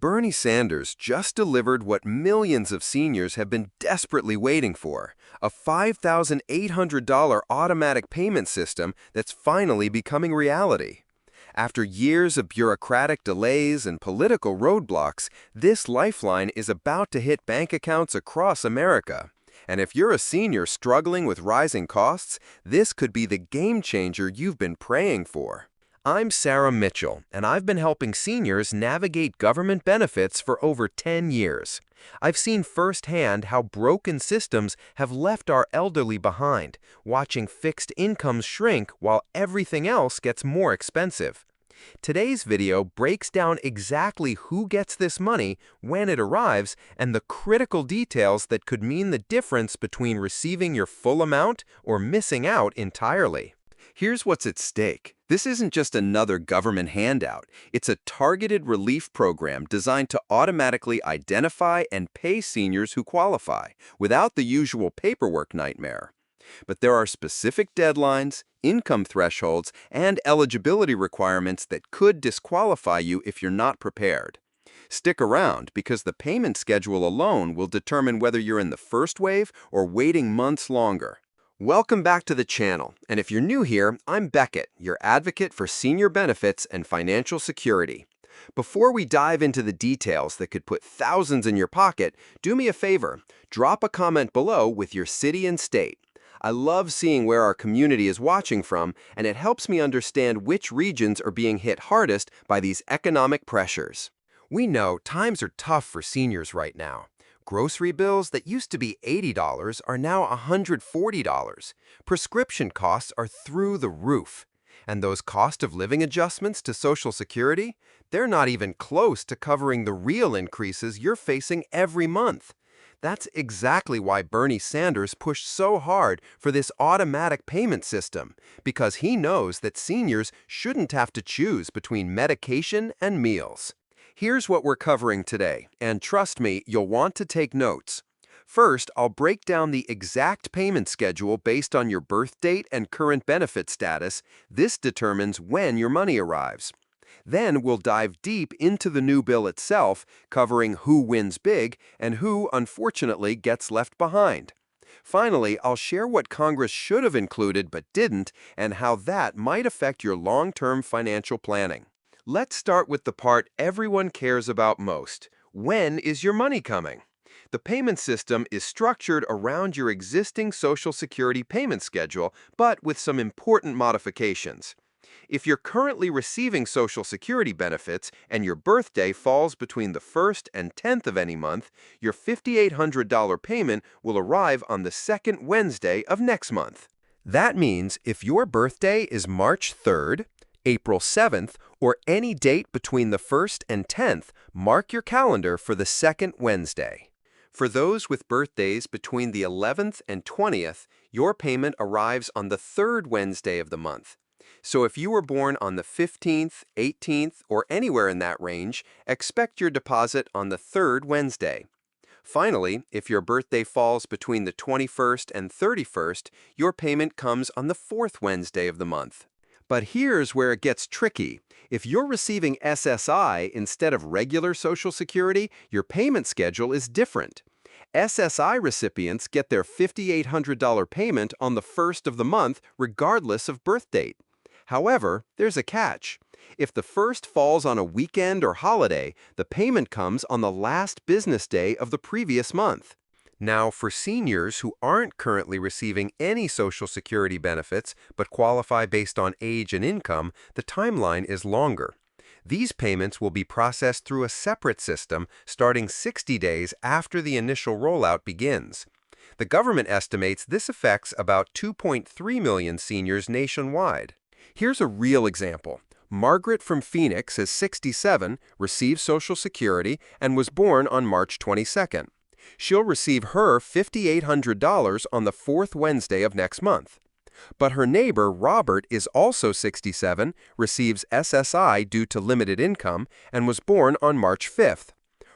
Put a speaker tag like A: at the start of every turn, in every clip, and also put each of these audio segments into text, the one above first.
A: Bernie Sanders just delivered what millions of seniors have been desperately waiting for, a $5,800 automatic payment system that's finally becoming reality. After years of bureaucratic delays and political roadblocks, this lifeline is about to hit bank accounts across America. And if you're a senior struggling with rising costs, this could be the game changer you've been praying for. I'm Sarah Mitchell, and I've been helping seniors navigate government benefits for over 10 years. I've seen firsthand how broken systems have left our elderly behind, watching fixed incomes shrink while everything else gets more expensive. Today's video breaks down exactly who gets this money, when it arrives, and the critical details that could mean the difference between receiving your full amount or missing out entirely. Here's what's at stake. This isn't just another government handout. It's a targeted relief program designed to automatically identify and pay seniors who qualify, without the usual paperwork nightmare. But there are specific deadlines, income thresholds, and eligibility requirements that could disqualify you if you're not prepared. Stick around, because the payment schedule alone will determine whether you're in the first wave or waiting months longer. Welcome back to the channel, and if you're new here, I'm Beckett, your advocate for senior benefits and financial security. Before we dive into the details that could put thousands in your pocket, do me a favor, drop a comment below with your city and state. I love seeing where our community is watching from, and it helps me understand which regions are being hit hardest by these economic pressures. We know times are tough for seniors right now. Grocery bills that used to be $80 are now $140. Prescription costs are through the roof. And those cost of living adjustments to Social Security, they're not even close to covering the real increases you're facing every month. That's exactly why Bernie Sanders pushed so hard for this automatic payment system, because he knows that seniors shouldn't have to choose between medication and meals. Here's what we're covering today, and trust me, you'll want to take notes. First, I'll break down the exact payment schedule based on your birth date and current benefit status. This determines when your money arrives. Then we'll dive deep into the new bill itself, covering who wins big and who, unfortunately, gets left behind. Finally, I'll share what Congress should have included but didn't, and how that might affect your long-term financial planning. Let's start with the part everyone cares about most. When is your money coming? The payment system is structured around your existing Social Security payment schedule, but with some important modifications. If you're currently receiving Social Security benefits and your birthday falls between the 1st and 10th of any month, your $5,800 payment will arrive on the second Wednesday of next month. That means if your birthday is March 3rd, April 7th, or any date between the 1st and 10th, mark your calendar for the second Wednesday. For those with birthdays between the 11th and 20th, your payment arrives on the third Wednesday of the month. So if you were born on the 15th, 18th, or anywhere in that range, expect your deposit on the third Wednesday. Finally, if your birthday falls between the 21st and 31st, your payment comes on the fourth Wednesday of the month. But here's where it gets tricky. If you're receiving SSI instead of regular Social Security, your payment schedule is different. SSI recipients get their $5,800 payment on the first of the month, regardless of birth date. However, there's a catch. If the first falls on a weekend or holiday, the payment comes on the last business day of the previous month. Now, for seniors who aren't currently receiving any Social Security benefits but qualify based on age and income, the timeline is longer. These payments will be processed through a separate system starting 60 days after the initial rollout begins. The government estimates this affects about 2.3 million seniors nationwide. Here's a real example. Margaret from Phoenix is 67, receives Social Security, and was born on March 22nd. She'll receive her $5,800 on the fourth Wednesday of next month. But her neighbor, Robert, is also 67, receives SSI due to limited income, and was born on March 5th.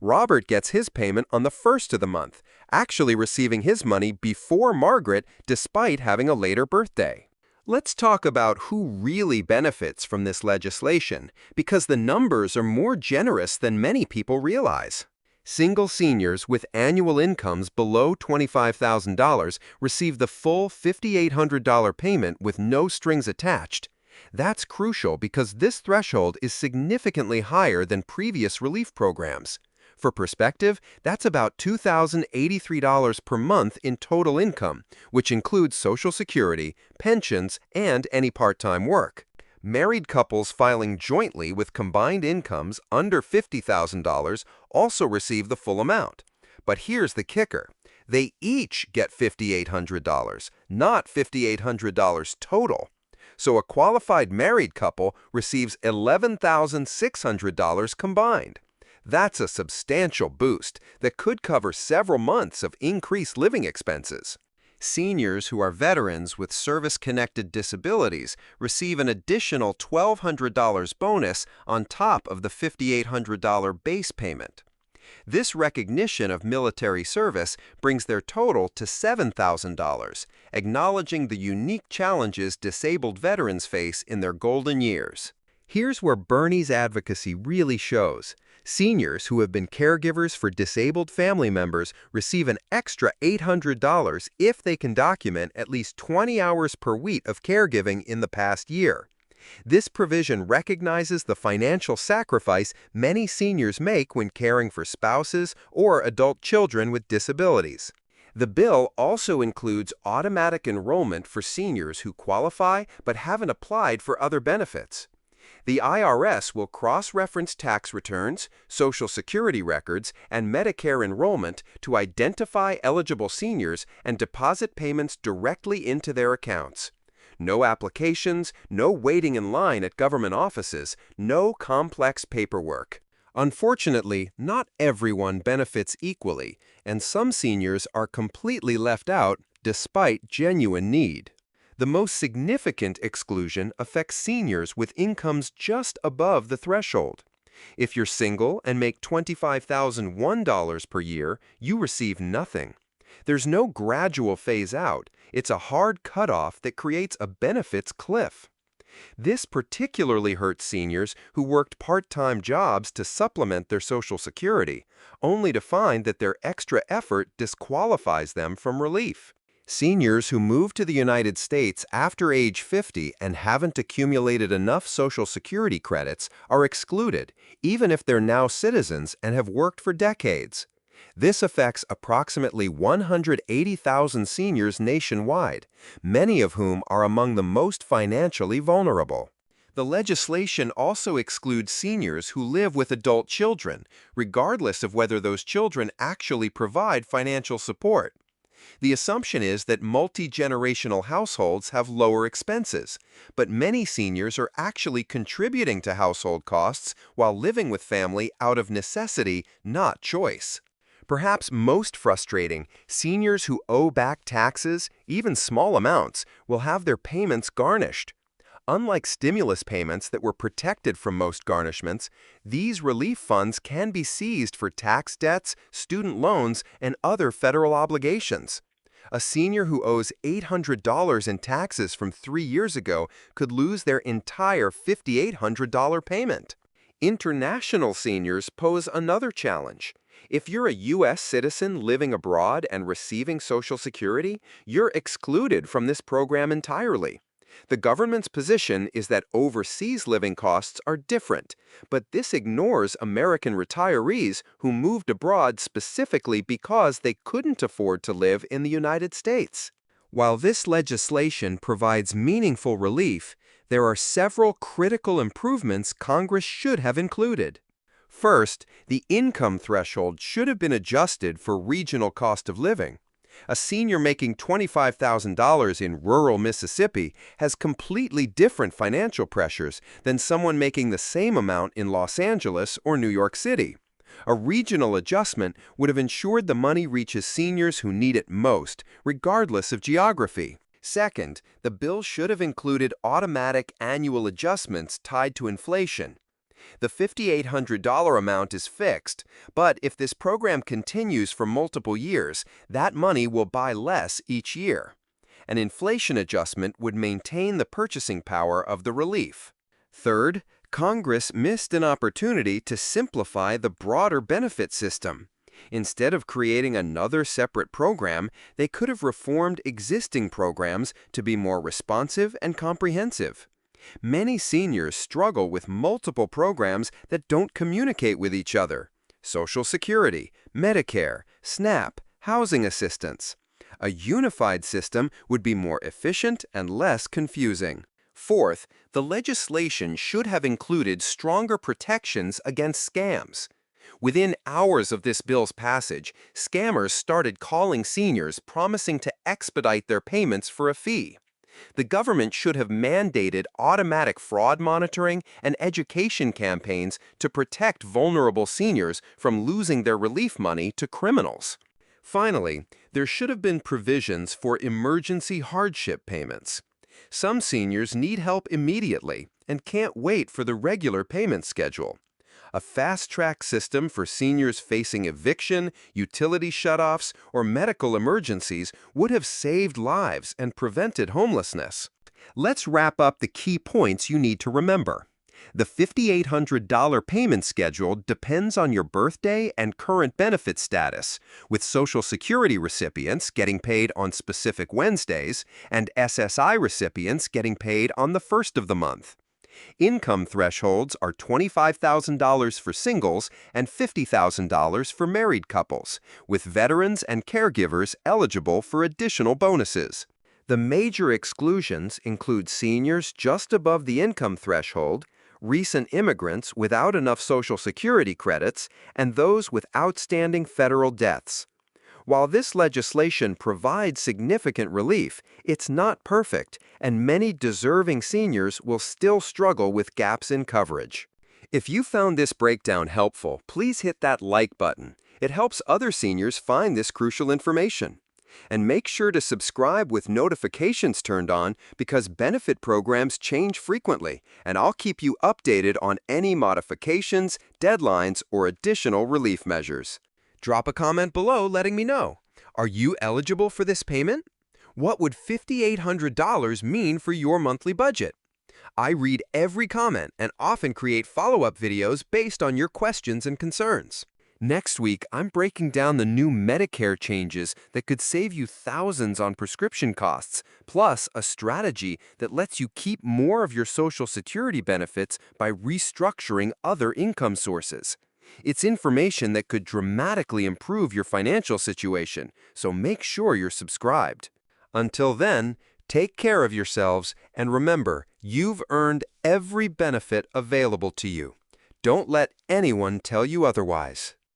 A: Robert gets his payment on the first of the month, actually receiving his money before Margaret despite having a later birthday. Let's talk about who really benefits from this legislation, because the numbers are more generous than many people realize. Single seniors with annual incomes below $25,000 receive the full $5,800 payment with no strings attached. That's crucial because this threshold is significantly higher than previous relief programs. For perspective, that's about $2,083 per month in total income, which includes Social Security, pensions, and any part-time work. Married couples filing jointly with combined incomes under $50,000 also receive the full amount. But here's the kicker. They each get $5,800, not $5,800 total. So a qualified married couple receives $11,600 combined. That's a substantial boost that could cover several months of increased living expenses. Seniors who are veterans with service-connected disabilities receive an additional $1,200 bonus on top of the $5,800 base payment. This recognition of military service brings their total to $7,000, acknowledging the unique challenges disabled veterans face in their golden years. Here's where Bernie's advocacy really shows. Seniors who have been caregivers for disabled family members receive an extra $800 if they can document at least 20 hours per week of caregiving in the past year. This provision recognizes the financial sacrifice many seniors make when caring for spouses or adult children with disabilities. The bill also includes automatic enrollment for seniors who qualify but haven't applied for other benefits. The IRS will cross-reference tax returns, Social Security records, and Medicare enrollment to identify eligible seniors and deposit payments directly into their accounts. No applications, no waiting in line at government offices, no complex paperwork. Unfortunately, not everyone benefits equally, and some seniors are completely left out despite genuine need. The most significant exclusion affects seniors with incomes just above the threshold. If you're single and make $25,001 per year, you receive nothing. There's no gradual phase out. It's a hard cutoff that creates a benefits cliff. This particularly hurts seniors who worked part-time jobs to supplement their Social Security, only to find that their extra effort disqualifies them from relief. Seniors who move to the United States after age 50 and haven't accumulated enough Social Security credits are excluded, even if they're now citizens and have worked for decades. This affects approximately 180,000 seniors nationwide, many of whom are among the most financially vulnerable. The legislation also excludes seniors who live with adult children, regardless of whether those children actually provide financial support. The assumption is that multi-generational households have lower expenses, but many seniors are actually contributing to household costs while living with family out of necessity, not choice. Perhaps most frustrating, seniors who owe back taxes, even small amounts, will have their payments garnished. Unlike stimulus payments that were protected from most garnishments, these relief funds can be seized for tax debts, student loans, and other federal obligations. A senior who owes $800 in taxes from 3 years ago could lose their entire $5,800 payment. International seniors pose another challenge. If you're a U.S. citizen living abroad and receiving Social Security, you're excluded from this program entirely. The government's position is that overseas living costs are different, but this ignores American retirees who moved abroad specifically because they couldn't afford to live in the United States. While this legislation provides meaningful relief, there are several critical improvements Congress should have included. First, the income threshold should have been adjusted for regional cost of living. A senior making $25,000 in rural Mississippi has completely different financial pressures than someone making the same amount in Los Angeles or New York City. A regional adjustment would have ensured the money reaches seniors who need it most, regardless of geography. Second, the bill should have included automatic annual adjustments tied to inflation. The $5,800 amount is fixed, but if this program continues for multiple years, that money will buy less each year. An inflation adjustment would maintain the purchasing power of the relief. Third, Congress missed an opportunity to simplify the broader benefit system. Instead of creating another separate program, they could have reformed existing programs to be more responsive and comprehensive. Many seniors struggle with multiple programs that don't communicate with each other. Social Security, Medicare, SNAP, housing assistance. A unified system would be more efficient and less confusing. Fourth, the legislation should have included stronger protections against scams. Within hours of this bill's passage, scammers started calling seniors promising to expedite their payments for a fee. The government should have mandated automatic fraud monitoring and education campaigns to protect vulnerable seniors from losing their relief money to criminals. Finally, there should have been provisions for emergency hardship payments. Some seniors need help immediately and can't wait for the regular payment schedule. A fast-track system for seniors facing eviction, utility shutoffs, or medical emergencies would have saved lives and prevented homelessness. Let's wrap up the key points you need to remember. The $5,800 payment schedule depends on your birthday and current benefit status, with Social Security recipients getting paid on specific Wednesdays and SSI recipients getting paid on the first of the month. Income thresholds are $25,000 for singles and $50,000 for married couples, with veterans and caregivers eligible for additional bonuses. The major exclusions include seniors just above the income threshold, recent immigrants without enough Social Security credits, and those with outstanding federal debts. While this legislation provides significant relief, it's not perfect, and many deserving seniors will still struggle with gaps in coverage. If you found this breakdown helpful, please hit that like button. It helps other seniors find this crucial information. And make sure to subscribe with notifications turned on because benefit programs change frequently, and I'll keep you updated on any modifications, deadlines, or additional relief measures. Drop a comment below letting me know. Are you eligible for this payment? What would $5,800 mean for your monthly budget? I read every comment and often create follow-up videos based on your questions and concerns. Next week, I'm breaking down the new Medicare changes that could save you thousands on prescription costs, plus a strategy that lets you keep more of your Social Security benefits by restructuring other income sources. It's information that could dramatically improve your financial situation, so make sure you're subscribed. Until then, take care of yourselves, and remember, you've earned every benefit available to you. Don't let anyone tell you otherwise.